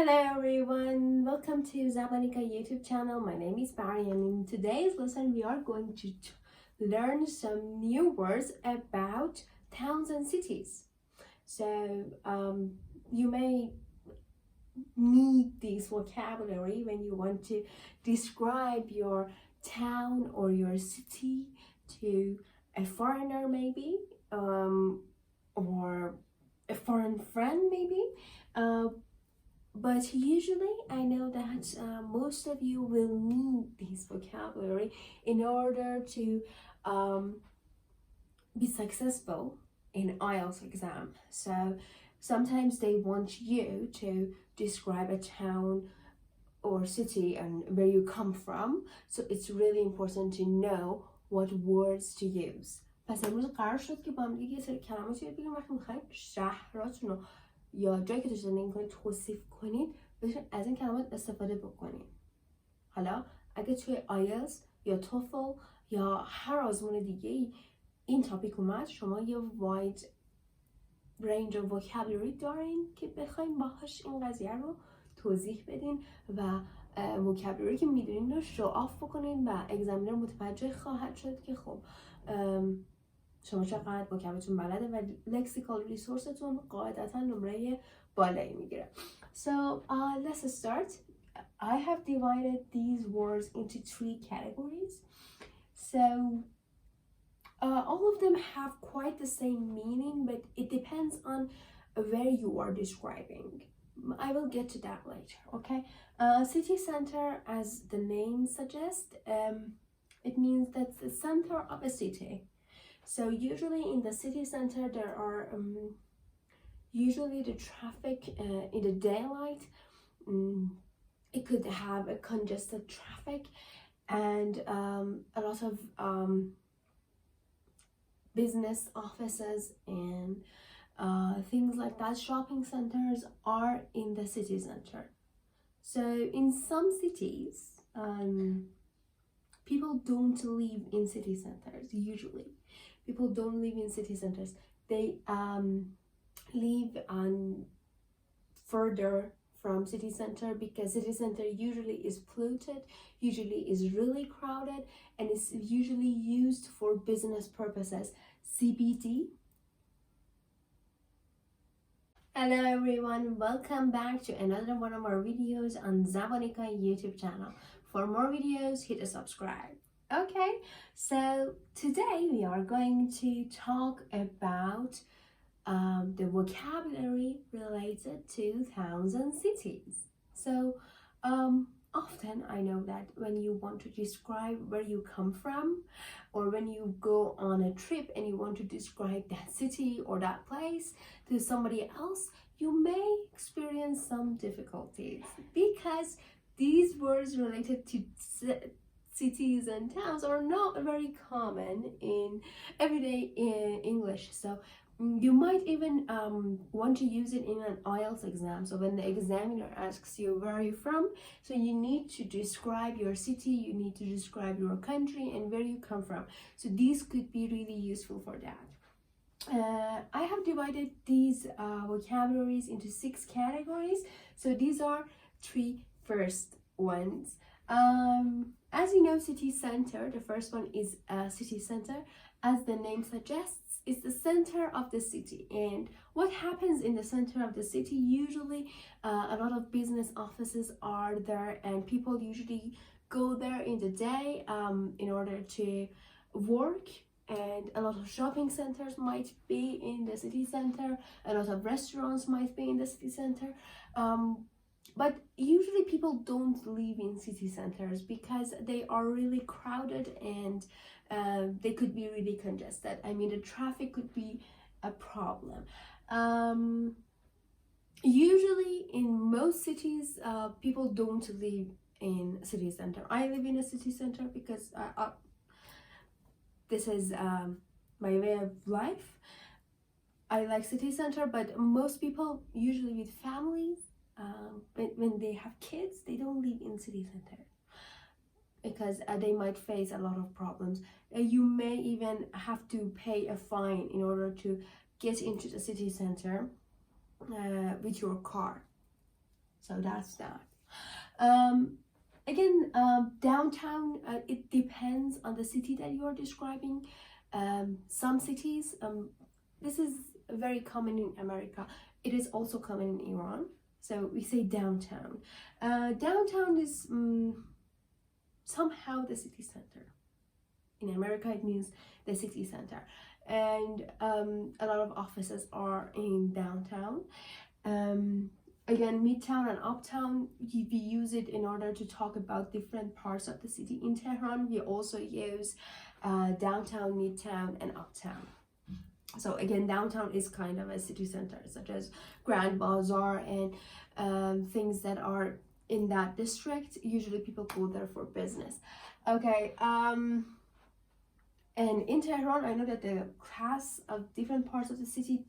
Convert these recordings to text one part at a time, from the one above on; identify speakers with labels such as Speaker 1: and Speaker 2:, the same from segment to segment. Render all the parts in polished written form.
Speaker 1: Hello everyone, welcome to Zebanica YouTube channel. My name is Barry and in today's lesson we are going to learn some new words about towns and cities. So you may need this vocabulary when you want to describe your town or your city to a foreigner maybe, or a foreign friend maybe. But usually I know that most of you will need this vocabulary in order to be successful in IELTS exam. So sometimes they want you to describe a town or city and where you come from. So it's really important to know what words to use. پس امروز قرار شد که با هم دیگه یه سری کلمات یاد بگیریم. وقتی میخواین شهراتون رو یا جایی که تو زندگی میکنید توصیف کنید بتونید از این کلمات استفاده بکنید. حالا اگه توی آیلتس یا توفل یا هر آزمون دیگه این تاپیک اومد، شما یه واید رنج و vocabulary دارین که بخواین باهاش این قضیه رو توضیح بدین و vocabulary که میدونین رو شو آف بکنین و اگزامینر متوجه خواهد شد که خب شما چقدر vocabularyتون بلده و لکسیکال ریسورستون قاعدتا نمره بالایی میگیره. So let's start. I have divided these words into 3 categories. So all of them have quite the same meaning, but it depends on where you are describing. I will get to that later, okay? City center, as the name suggests, it means that's the center of a city. So usually in the city center there are usually the traffic in the daylight. It could have a congested traffic and a lot of business offices and things like that. Shopping centers are in the city center. So in some cities, people don't live in city centers usually. People don't live in city centers. They live on further from city center because city center usually is polluted, usually is really crowded, and it's usually used for business purposes. CBD. Hello everyone, welcome back to another one of our videos on Zebanica YouTube channel. For more videos, hit a subscribe. Okay, so today we are going to talk about the vocabulary related to towns and cities. So often I know that when you want to describe where you come from, or when you go on a trip and you want to describe that city or that place to somebody else, you may experience some difficulties because these words related to cities and towns are not very common in everyday English. So you might even want to use it in an IELTS exam. So when the examiner asks you where are you from, so you need to describe your city, you need to describe your country and where you come from. So these could be really useful for that. I have divided these vocabularies into 6 categories. So these are 3 first ones. As you know, city center, the first one is city center. As the name suggests, it's the center of the city. And what happens in the center of the city? Usually a lot of business offices are there and people usually go there in the day in order to work. And a lot of shopping centers might be in the city center. A lot of restaurants might be in the city center. But usually people don't live in city centers because they are really crowded and they could be really congested. I mean, the traffic could be a problem. Usually in most cities, people don't live in city center. I live in a city center because this is my way of life. I like city center, but most people usually with families, when they have kids, they don't live in city center because they might face a lot of problems. You may even have to pay a fine in order to get into the city center with your car. So that's that. Downtown, it depends on the city that you are describing. Some cities, this is very common in America. It is also common in Iran. So we say downtown. Downtown is somehow the city center. In America, it means the city center. And a lot of offices are in downtown. Again, midtown and uptown, we use it in order to talk about different parts of the city. In Tehran, we also use downtown, midtown, and uptown. So again, downtown is kind of a city center, such as Grand Bazaar and things that are in that district. Usually people go there for business. Okay, and in Tehran, I know that the class of different parts of the city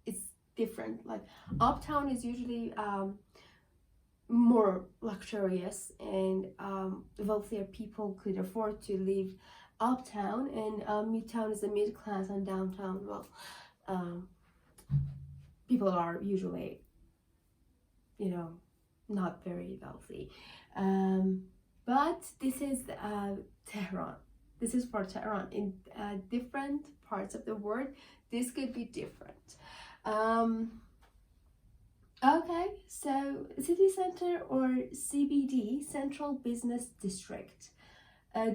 Speaker 1: is different. Like uptown is usually more luxurious, and wealthier people could afford to live uptown, and midtown is the mid class, and downtown, well, people are usually, not very wealthy. But this is Tehran. This is for Tehran. In different parts of the world, this could be different. Okay, so city center or CBD, Central Business District.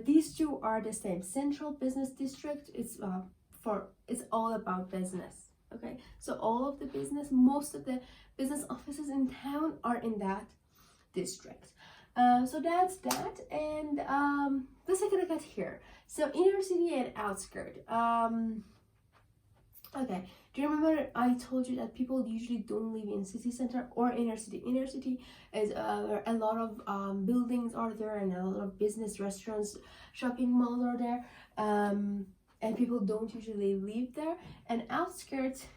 Speaker 1: These two are the same. Central Business District is it's all about business. Okay, so all of the business, most of the business offices in town are in that district. So that's that, and let's take a look at here. So inner city and outskirt. Okay, do you remember I told you that people usually don't live in city center or inner city? Inner city is where a lot of buildings are there, and a lot of business, restaurants, shopping malls are there, and people don't usually live there. And outskirts,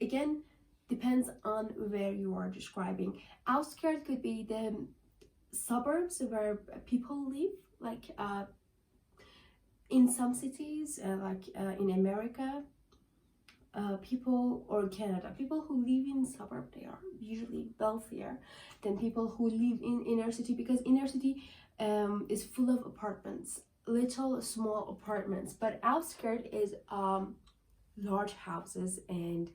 Speaker 1: again, depends on where you are describing. Outskirts could be the suburbs where people live, like in some cities, like in America, people, or Canada, people who live in suburb, they are usually wealthier than people who live in inner city, because inner city is full of apartments, little small apartments, but outskirt is large houses and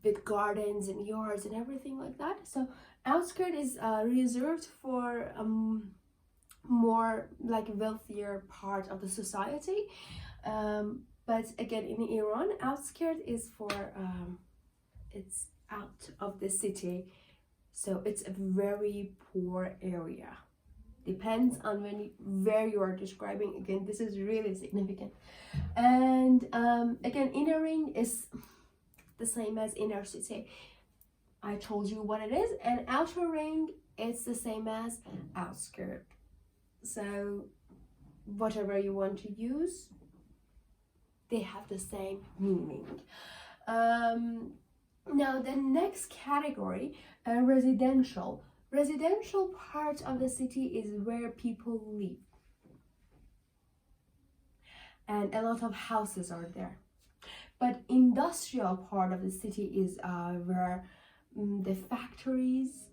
Speaker 1: with gardens and yards and everything like that. So outskirt is reserved for more like wealthier part of the society. But again, in Iran, outskirt is for it's out of the city, so it's a very poor area. Depends on where you are describing. Again, this is really significant. And again, inner ring is the same as inner city. I told you what it is. And outer ring, it's the same as outskirt. So whatever you want to use, they have the same meaning. Now the next category, residential. Residential part of the city is where people live, and a lot of houses are there. But industrial part of the city is where the factories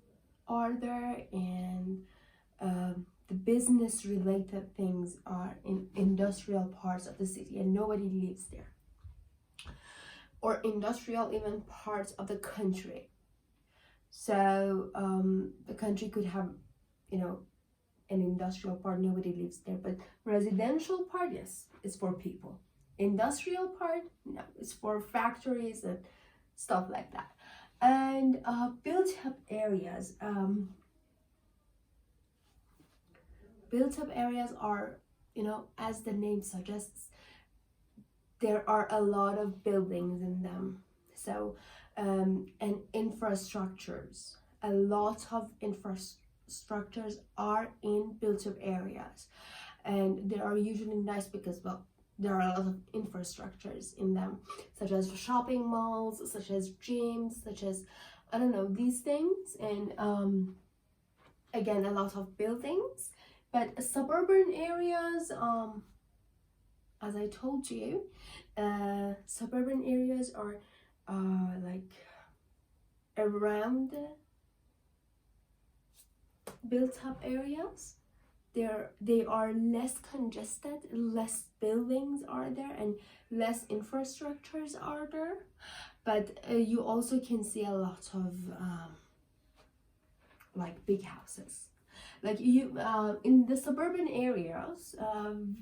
Speaker 1: are there, and the business related things are in industrial parts of the city, and nobody lives there. Or industrial even parts of the country. So the country could have, an industrial part, nobody lives there, but residential part, yes, it's for people. Industrial part, no, it's for factories and stuff like that. And built-up areas. Built-up areas are, as the name suggests, there are a lot of buildings in them. So, and infrastructures. A lot of infrastructures are in built-up areas. And they are usually nice because, well, there are a lot of infrastructures in them, such as shopping malls, such as gyms, such as, these things. And again, a lot of buildings. But suburban areas, as I told you, suburban areas are like around built up areas. They are less congested, less buildings are there, and less infrastructures are there. But you also can see a lot of like big houses. Like you in the suburban areas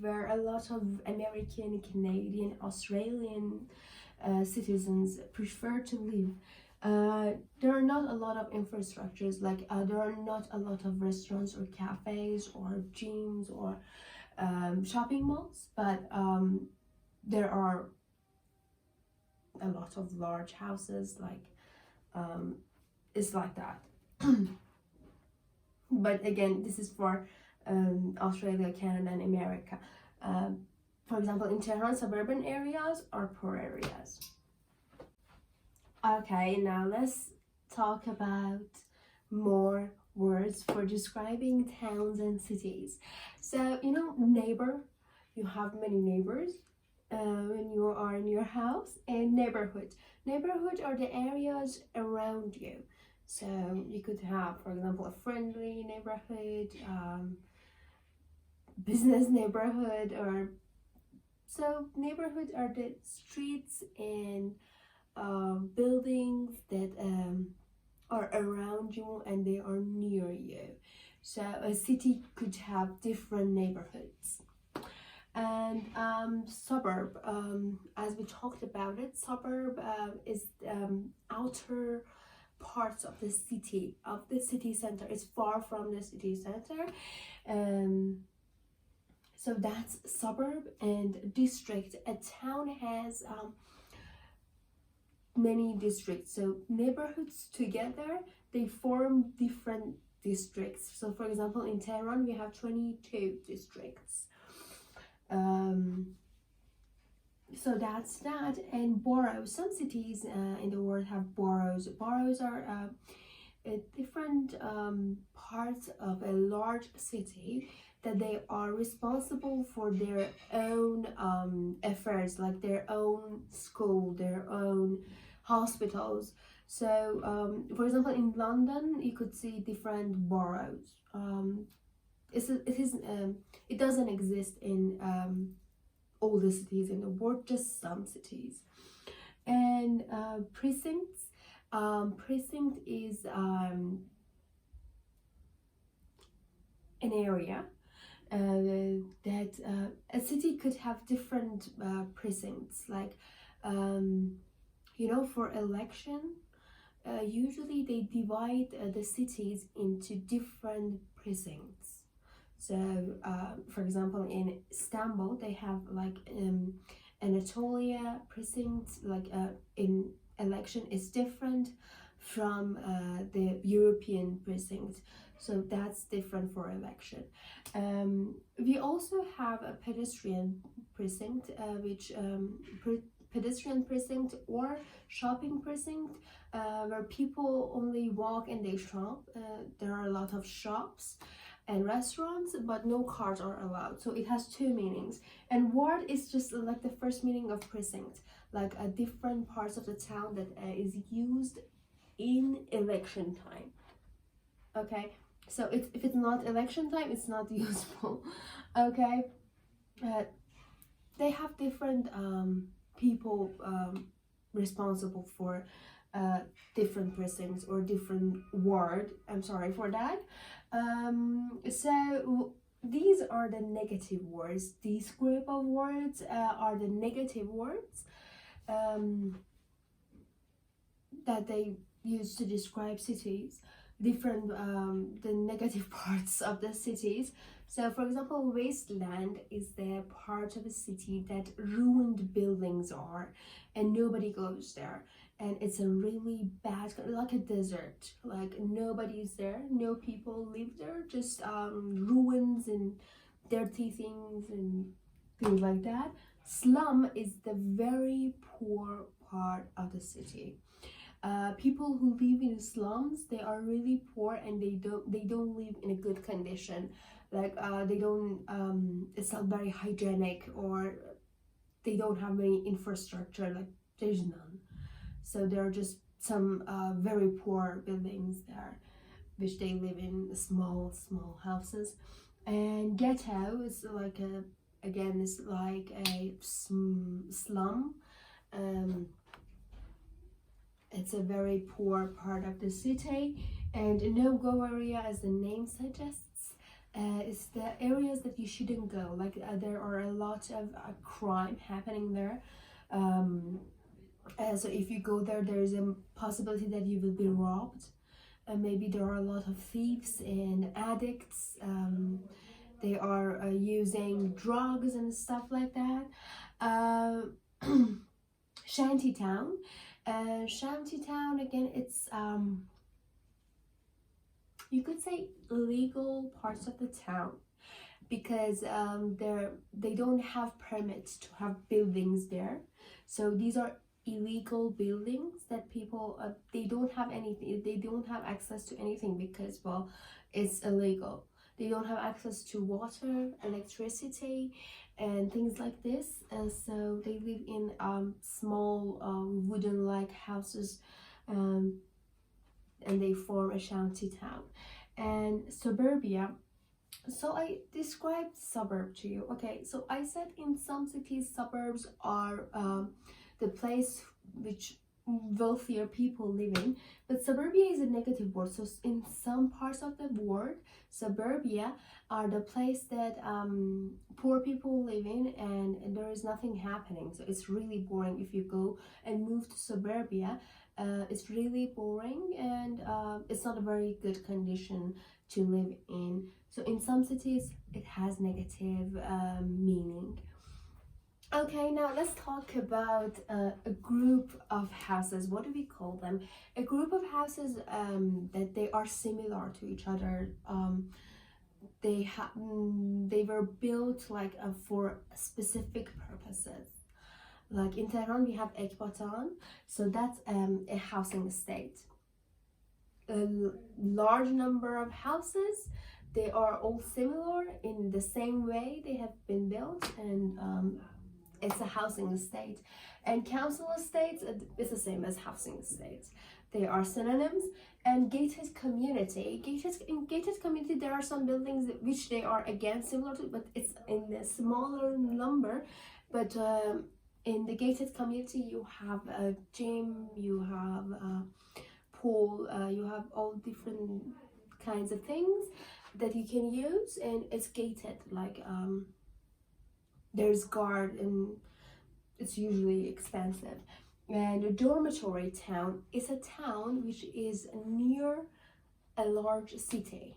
Speaker 1: where a lot of American, Canadian, Australian citizens prefer to live, there are not a lot of infrastructures. Like there are not a lot of restaurants or cafes or gyms or shopping malls, but there are a lot of large houses. Like it's like that. But again, this is for Australia, Canada, and America. For example, in Tehran, suburban areas are poor areas. Okay, now let's talk about more words for describing towns and cities. So, you know, neighbor, you have many neighbors when you are in your house. And neighborhood. Neighborhood are the areas around you. So you could have, for example, a friendly neighborhood, business neighborhood, or so neighborhood are the streets and buildings that are around you and they are near you. So a city could have different neighborhoods. And suburb, as we talked about it, suburb is outer parts of the city center. It's far from the city center. So that's suburb. And district, a town has many districts. So neighborhoods together, they form different districts. So for example, in Tehran, we have 22 districts. So that's that. And boroughs, some cities in the world have boroughs. Boroughs are different parts of a large city that they are responsible for their own affairs, like their own school, their own hospitals. So for example, in London you could see different boroughs. It doesn't exist in all the cities in the world, just some cities. And precincts. Precinct is an area that a city could have different precincts. Like you know, for election, usually they divide the cities into different precincts. So for example, in Istanbul they have like Anatolia precinct. Like in election is different from the European precinct, so that's different for election. We also have a pedestrian precinct, which pedestrian precinct or shopping precinct, where people only walk and they shop. There are a lot of shops and restaurants, but no cars are allowed. So it has two meanings. And ward is just like the first meaning of precinct, like a different parts of the town that is used in election time. Okay, so if it's not election time, it's not useful. Okay, they have different people responsible for different precincts or different ward. I'm sorry for that. So these are the negative words. This group of words are the negative words that they use to describe cities, different the negative parts of the cities. So for example, wasteland is the part of a city that ruined buildings are and nobody goes there, and it's a really bad, like a desert, like nobody's there, no people live there, just ruins and dirty things and things like that. Slum is the very poor part of the city. People who live in slums, they are really poor and they don't live in a good condition. Like they don't it's not very hygienic, or they don't have any infrastructure, like there's none. So there are just some very poor buildings there. which they live in small houses. And ghetto is like a, again, it's like a slum. It's a very poor part of the city. And no-go area, as the name suggests, is the areas that you shouldn't go. Like there are a lot of crime happening there. So if you go there, there is a possibility that you will be robbed. Maybe there are a lot of thieves and addicts. They are using drugs and stuff like that. Shantytown. Shantytown, again, it's you could say illegal parts of the town, because they don't have permits to have buildings there. So these are illegal buildings that people they don't have anything, they don't have access to anything, because, well, it's illegal. They don't have access to water, electricity, and things like this. So they live in small wooden like houses, and they form a shanty town. And suburbia, so I described suburb to you. Okay, so I said in some cities suburbs are the place which wealthier people live in, but suburbia is a negative word. So in some parts of the world, suburbia are the place that poor people live in, and there is nothing happening. So it's really boring. If you go and move to suburbia, it's really boring, and it's not a very good condition to live in. So in some cities it has negative meaning. Okay, now let's talk about a group of houses. What do we call them? A group of houses that they are similar to each other. They were built like for specific purposes. Like in Tehran we have Ekbatan, so that's a housing estate. A large number of houses, they are all similar in the same way they have been built, and it's a housing estate. And council estates is the same as housing estates. They are synonyms. And gated community. In gated community, there are some buildings which they are again similar to, but it's in a smaller number. But in the gated community, you have a gym, you have a pool, you have all different kinds of things that you can use, and it's gated. Like there's guard, and it's usually expensive. And a dormitory town is a town which is near a large city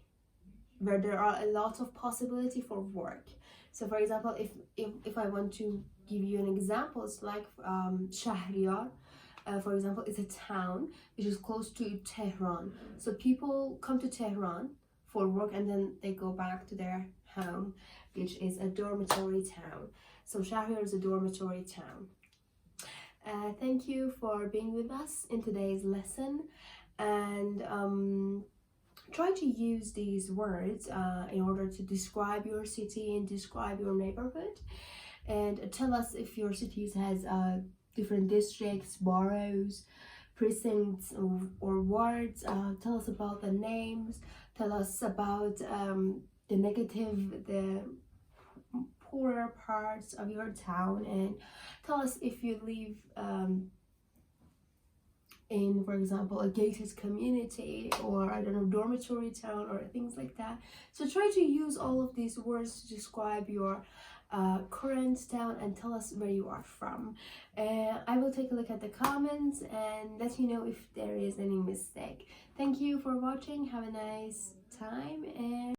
Speaker 1: where there are a lot of possibility for work. So for example, if I want to give you an example, it's like Shahriyar, for example, it's a town which is close to Tehran. So people come to Tehran for work and then they go back to their home, which is a dormitory town. So Shahriyar is a dormitory town. Thank you for being with us in today's lesson, and try to use these words in order to describe your city and describe your neighborhood, and tell us if your city has different districts, boroughs, precincts, or wards. Tell us about the names, tell us about the negative, the poorer parts of your town, and tell us if you live in, for example, a gated community, or I don't know, dormitory town, or things like that. So try to use all of these words to describe your current town and tell us where you are from. I will take a look at the comments and let you know if there is any mistake. Thank you for watching. Have a nice time, and